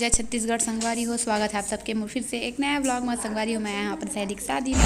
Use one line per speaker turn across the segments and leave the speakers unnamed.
जय छत्तीसगढ़ संगवारी हो। स्वागत है आप सबके फिर से एक नया ब्लॉग में। संगवारी हो मैं यहाँ अपन सहेली की शादी में।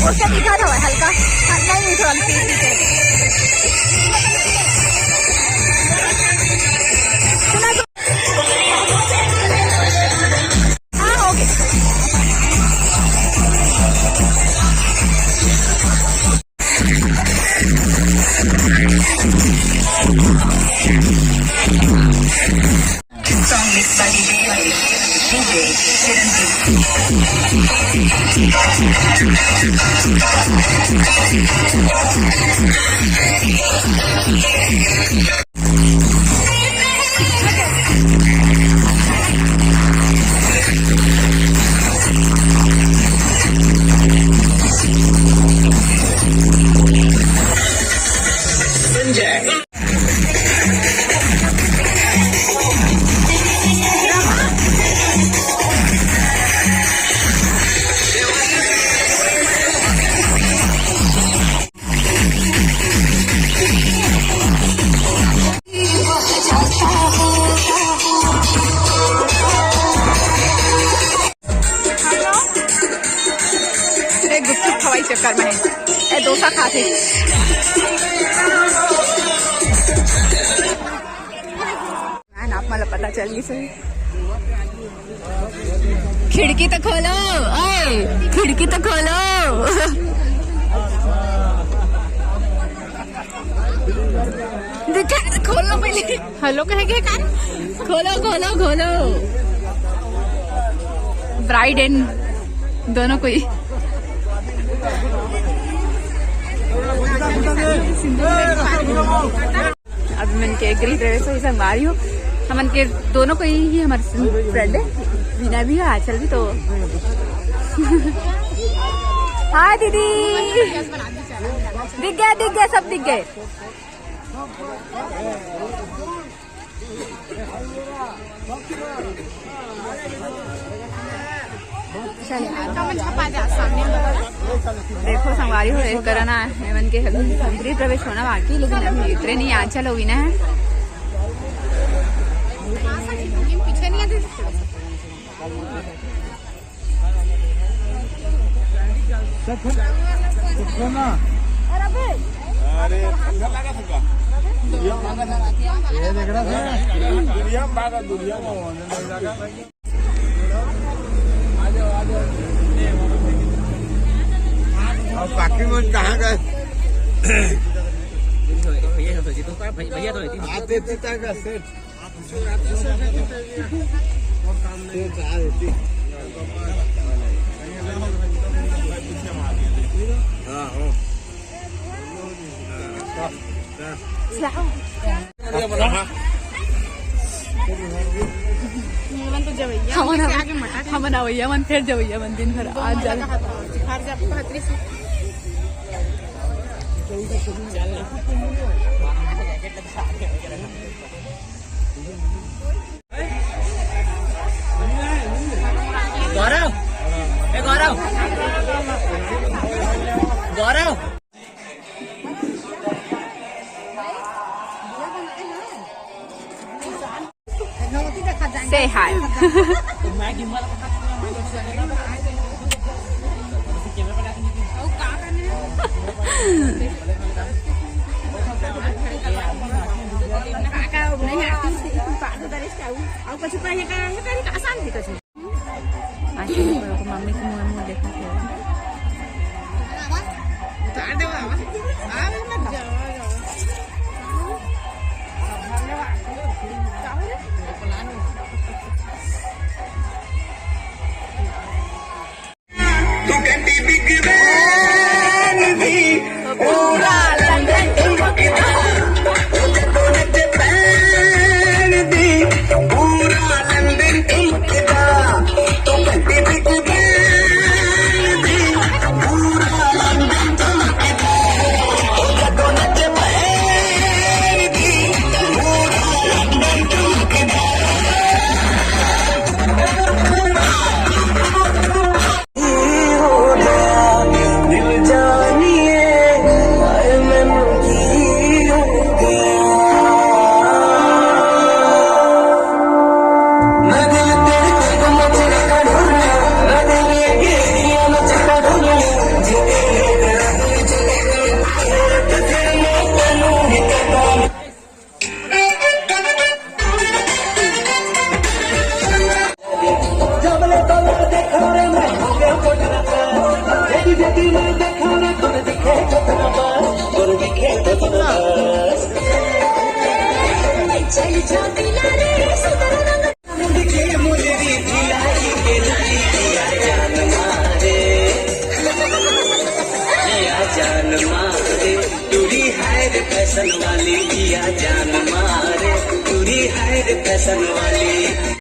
उसका दिखा था हल्का नहीं थोड़ा चक्कर में है डोसा खाते आप मला पता चली सही। खिड़की तो खोलो, खिड़की तो खोलो। खोलो पहले, हेलो कहेंगे का? खोलो खोलो खोलो। ब्राइड एंड दोनों कोई अब मन के गृह प्रवेश ही संगवारी हो। हमन के दोनों को ही हमारे फ्रेंड है, बिना भी है आचल भी तो। हाँ दीदी, दिख गया सब दिख गए। देखो संगवारी हो करना हेमन के गृह प्रवेश होना बाकी, लेकिन अभी इतने नहीं आंचल होगी ना है। पीछे नहीं आते
बाकी में कहाँ गए? भैया तो आते का सेठ
हम भैया मन फिर जवैया मन दिन भर आज जा
गौरव, गौरव, गौरव।
Say hi.
मम्मी को मुँह मुँह देखा
फैशन वाली, किया जान मारे, तुरी है फैशन वाली।